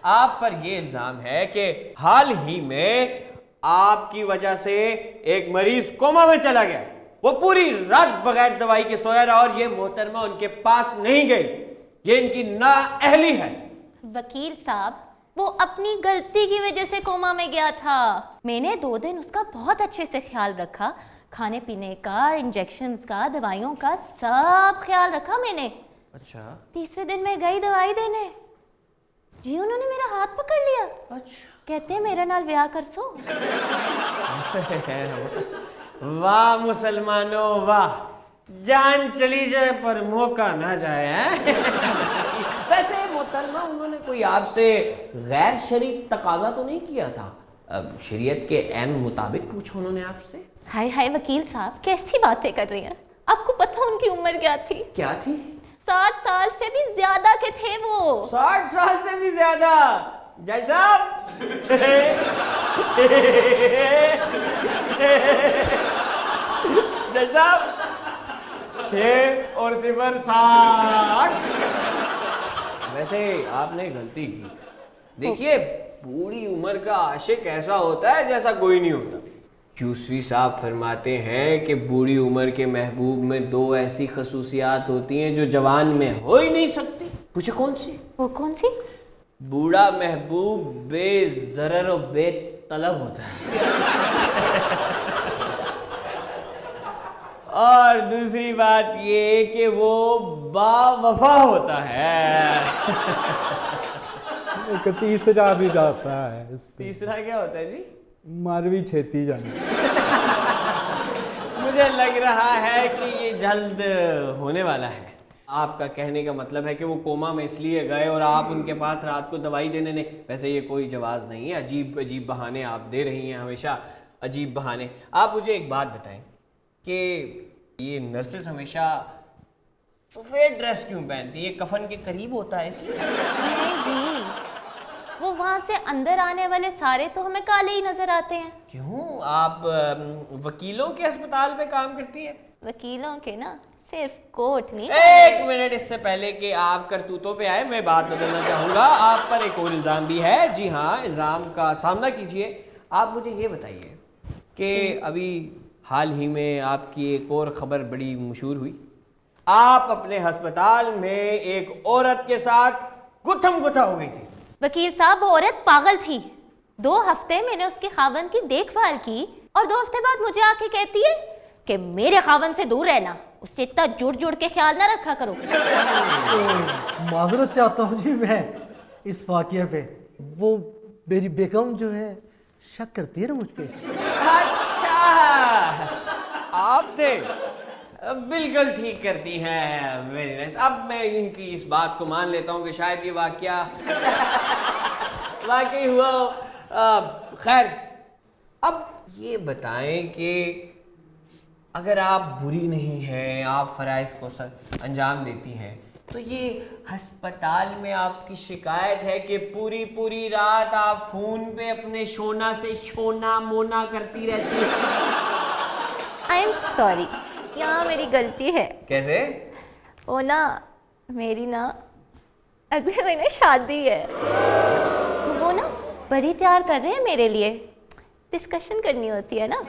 आप पर ये इल्जाम है कि हाल ही में आपकी वजह से एक मरीज कोमा में चला गया। वो पूरी रात बगैर दवाई के सोया रहा और ये मोहतरमा उनके पास नहीं गई। ये इनकी नाअहली है। वकील साहब, वो अपनी गलती की वजह से कोमा में गया था। मैंने 2 दिन उसका बहुत अच्छे से ख्याल रखा, खाने पीने का, इंजेक्शंस का, दवाइयों का सब ख्याल रखा मैंने। अच्छा। तीसरे दिन मैं गई दवाई देने जी, उन्होंने मेरा हाथ पकड़ लिया। अच्छा। कहते हैं मेरे नाल ब्याह कर सो। वाह मुसलमानों वाह, जान चली जाए पर मौका ना जाए हैं? वैसे मोहतरमा, उन्होंने कोई आपसे गैर शरई तकाजा तो नहीं किया था? अब शरीयत के ऐन मुताबिक पूछा उन्होंने आपसे? हाय हाय वकील साहब, कैसी बातें कर रही हैं? आपको पता उनकी उम्र क्या थी? क्या थी? 60 साल से भी ज्यादा के थे वो। 60 साल से भी ज्यादा? जय साहब जय साहब, 6 और 0 60। वैसे आपने गलती की। देखिए, बूढ़ी उम्र का आशिक ऐसा होता है जैसा कोई नहीं होता। यूसुफी साहब फरमाते हैं कि बूढ़ी उम्र के महबूब में 2 ऐसी खसूसियात होती हैं जो जवान में हो ही नहीं सकती। पूछे कौन सी? वो कौन सी? बूढ़ा महबूब बेज़रर और बेतलब होता है और दूसरी बात ये कि वो बावफा होता है। एक तीसरा भी गाता है इस पे। तीसरा क्या होता है जी? मारवी छेती जाने। मुझे लग रहा है कि ये जल्द होने वाला है। आपका कहने का मतलब है कि वो कोमा में इसलिए गए और आप उनके पास रात को दवाई देने नहीं। वैसे ये कोई जवाज नहीं है, अजीब अजीब बहाने आप दे रही हैं, हमेशा अजीब बहाने। आप मुझे एक बात बताएं कि ये नर्सेस हमेशा सफ़ेद ड्रेस क्यों पहनती है? ये कफन के करीब होता है इसलिए? नहीं जी, वो वहाँ से अंदर आने वाले सारे तो हमें काले ही नजर आते हैं। क्यों? आप वकीलों के अस्पताल में काम करती हैं? वकीलों के ना, सिर्फ कोर्ट नहीं। एक मिनट, इससे पहले कि आप करतूतों पे आए, मैं बात बदलना चाहूँगा। आप पर एक और इल्ज़ाम भी है। जी हाँ, इल्ज़ाम का सामना कीजिए। आप मुझे ये बताइए कि अभी हाल ही में आपकी एक और ख़बर बड़ी मशहूर हुई। आप अपने अस्पताल में एक औरत के साथ गुत्थम गुत्था हो गई थी। वकील साहब, वो औरत पागल थी। 2 हफ्ते मैंने उसके खावन की देखभाल की और 2 हफ्ते बाद मुझे आके कहती है कि मेरे खावन से दूर रहना, उससे इतना जुड़ जुड़ के ख्याल ना रखा करो। माजरत चाहता हूँ जी मैं इस वाकये पे। वो मेरी बेगम जो है शक करती है ना मुझ पे। अच्छा, आप थे? बिल्कुल ठीक करती हैं। Very nice. अब मैं इनकी इस बात को मान लेता हूँ कि शायद ये वाकया वाकई हुआ हो। खैर, अब ये बताएं कि अगर आप बुरी नहीं हैं, आप फ़राइज़ को अंजाम देती हैं, तो ये अस्पताल में आपकी शिकायत है कि पूरी पूरी रात आप फ़ोन पे अपने शोना से शोना मोना करती रहती हैं। आई एम सॉरी, यहाँ मेरी गलती है। कैसे? वो ना, मेरी ना अगले महीने शादी है, तो वो ना बड़ी तैयार कर रहे हैं मेरे लिए। डिस्कशन करनी होती है ना।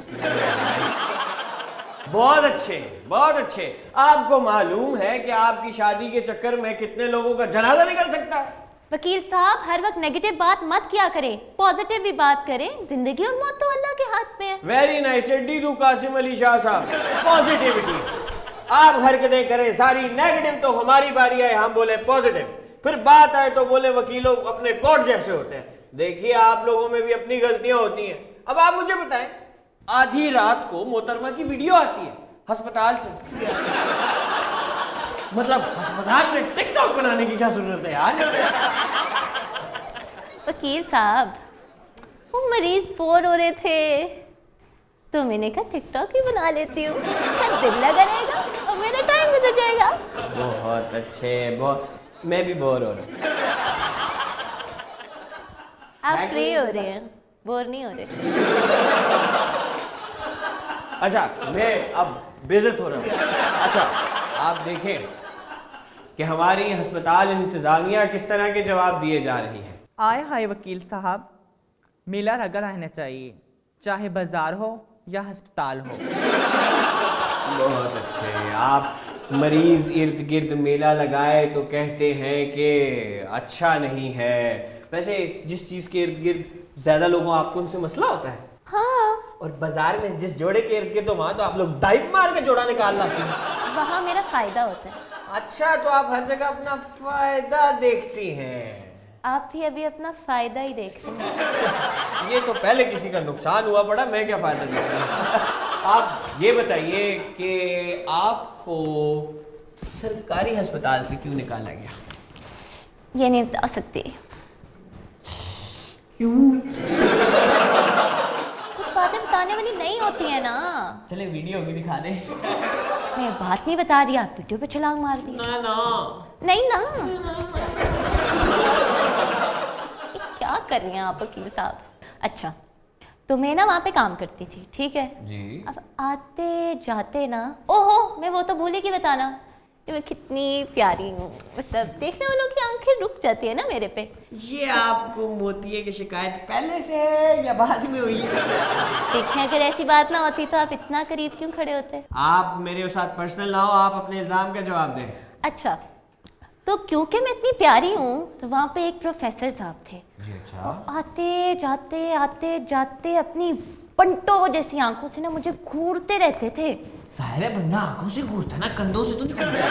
बहुत अच्छे, बहुत अच्छे। आपको मालूम है कि आपकी शादी के चक्कर में कितने लोगों का जनाजा निकल सकता है? वकील साहब, हर वक्त नेगेटिव बात मत किया करें, पॉजिटिव भी बात करें। जिंदगी और मौत तो अल्लाह के हाथ में है। वेरी नाइस डीडू कासिम अली शाह साहब, पॉजिटिविटी। आप हरकतें करें सारी नेगेटिव, तो हमारी बारी है हम बोले पॉजिटिव। फिर बात आए तो बोले वकीलों अपने कोर्ट जैसे होते हैं। देखिए, आप लोगों में भी अपनी गलतियां होती हैं। अब आप मुझे बताएं, आधी रात को मोहतरमा की वीडियो आती है अस्पताल से। मतलब अस्पताल में टिकटॉक बनाने की क्या जरूरत है यार? वकील साहब, वो मरीज बोर हो रहे थे तो मैंने कहा टिकटॉक ही बना लेती हूँ, दिल लगा रहेगा और मेरा टाइम गुजर जाएगा। बहुत अच्छे, बहुत। मैं भी बोर हो रहा हूँ। आप फ्री हो रहे हैं, बोर नहीं हो रहे। अच्छा, मैं अब बेइज्जत हो रहा हूँ। अच्छा, आप देखें कि हमारी अस्पताल इंतजामिया किस तरह के जवाब दिए जा रही है। आए हाय वकील साहब, मेला लगा रहना चाहिए, चाहे बाजार हो या अस्पताल हो। बहुत अच्छे। आप मरीज इर्द गिर्द मेला लगाए तो कहते हैं कि अच्छा नहीं है। वैसे जिस चीज़ के इर्द गिर्द ज़्यादा लोगों आपको उनसे मसला होता है, हाँ, और बाजार में जिस जोड़े के इर्द गिर्द तो वहाँ तो आप लोग डाइव मार के जोड़ा निकाल लाते हैं। वहाँ मेरा फायदा होता है। अच्छा, तो आप हर जगह अपना फायदा देखती हैं। आप भी अभी अपना फायदा ही देख रहे हैं। ये तो पहले किसी का नुकसान हुआ पड़ा, मैं क्या फायदा देता हूँ। आप ये बताइए कि आपको सरकारी अस्पताल से क्यों निकाला गया? ये नहीं बता सकती। क्यों? कुछ बातें बताने वाली नहीं होती है ना। चले वीडियो भी दिखा दे। मैं बात नहीं बता रही, आप वीडियो पे छलांग मार दी। ना ना, नहीं ना। ये क्या कर रही हैं आप वकील साहब? अच्छा, तो मैं ना वहाँ पे काम करती थी, ठीक है जी। अब आते जाते ना, ओहो मैं वो तो भूल ही की बताना कि मैं कितनी प्यारी हूँ। मतलब देखने वालों की आंखें रुक जाती है ना मेरे पे। ये आपको मोतिये की शिकायत पहले से है या बाद में हुई है? देखें, अगर ऐसी बात ना होती तो आप इतना करीब क्यों खड़े होते? आप मेरे साथ पर्सनल ना हो, आप अपने इल्जाम का जवाब दें। अच्छा, तो क्योंकि मैं इतनी प्यारी हूँ तो वहाँ पे एक प्रोफेसर साहब थे। जी अच्छा। आते जाते अपनी पंटो जैसी आंखों से ना मुझे घूरते रहते थे। सारे बंदा आंखों से घूरता ना, कंधों से तो नहीं घूरता।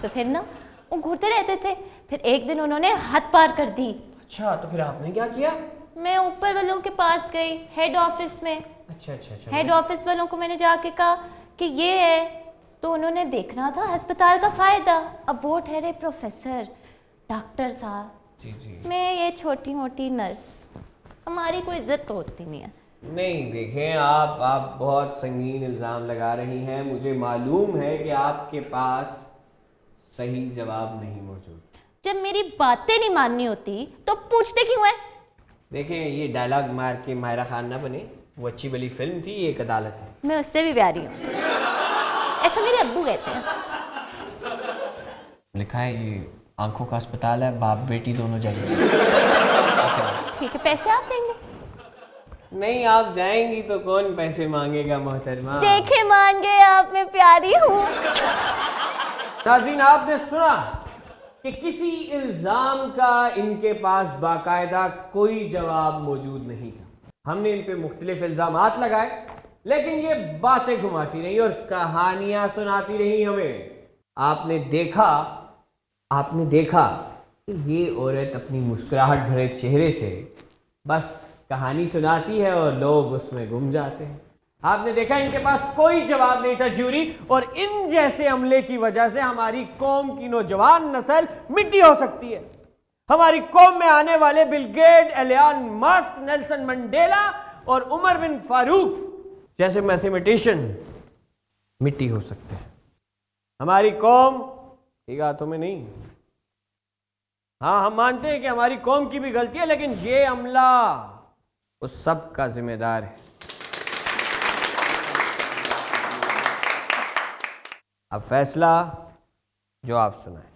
तो फिर ना वो घूरते रहते थे। फिर एक दिन उन्होंने हद पार कर दी। अच्छा, तो फिर आपने क्या किया? मैं ऊपर वालों के पास गई, हेड ऑफिस में। अच्छा। हेड ऑफिस वालों को मैंने जाके कहा कि ये है, तो उन्होंने देखना था अस्पताल का फायदा। अब वो ठहरे प्रोफेसर, डॉक्टर साहब, जी। मैं ये छोटी मोटी नर्स। हमारी कोई इज्जत तो होती नहीं है। नहीं, देखें, आप बहुत संगीन इल्ज़ाम लगा रही हैं। मुझे मालूम है कि आपके पास सही जवाब नहीं मौजूद। जब मेरी बातें नहीं माननी होती तो पूछते क्यों है? देखें, ये डायलॉग मार के मायरा खान ना बने। वो अच्छी भली फिल्म थी, ये एक अदालत है। मैं उससे भी प्यारी हूँ, ऐसा मेरे अब्बू कहते हैं। लिखा है ये आंखों का अस्पताल है, बाप बेटी दोनों जाइए। ठीक है, पैसे आप देंगे? नहीं, आप जाएंगी तो कौन पैसे मांगेगा मोहतरमा। देखे मान गए आप, मैं प्यारी हूँ। नाज़रीन, आपने सुना कि किसी इल्जाम का इनके पास बाकायदा कोई जवाब मौजूद नहीं था। हमने इन पे मुख्तलिफ इल्जामात लगाए, लेकिन ये बातें घुमाती रही और कहानियां सुनाती रही हमें। आपने देखा कि ये औरत अपनी मुस्कुराहट भरे चेहरे से बस कहानी सुनाती है और लोग उसमें गुम जाते हैं। आपने देखा इनके पास कोई जवाब नहीं था ज्यूरी, और इन जैसे अमले की वजह से हमारी कौम की नौजवान नस्ल मिट्टी हो सकती है। हमारी कौम में आने वाले Bill Gate, Elon Musk, Nelson Mandela और उमर बिन फारूक जैसे मैथमेटिशियन मिट्टी हो सकते हैं। हमारी कौम ठीक हाथों में नहीं। हाँ, हम मानते हैं कि हमारी कौम की भी गलती है, लेकिन ये अमला उस सब का जिम्मेदार है। अब फैसला जो आप सुनाएं।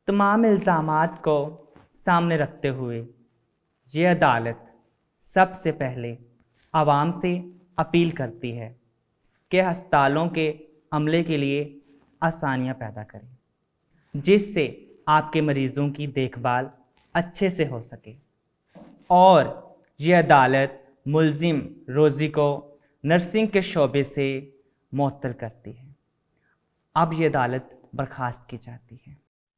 तमाम इल्ज़ामात को सामने रखते हुए ये अदालत सबसे पहले आवाम से अपील करती है कि अस्पतालों के अमले के लिए आसानियां पैदा करें, जिससे आपके मरीज़ों की देखभाल अच्छे से हो सके। और ये अदालत मुल्ज़िम रोज़ी को नर्सिंग के शोबे से मुअत्तल करती है। अब ये अदालत बर्खास्त की जाती है।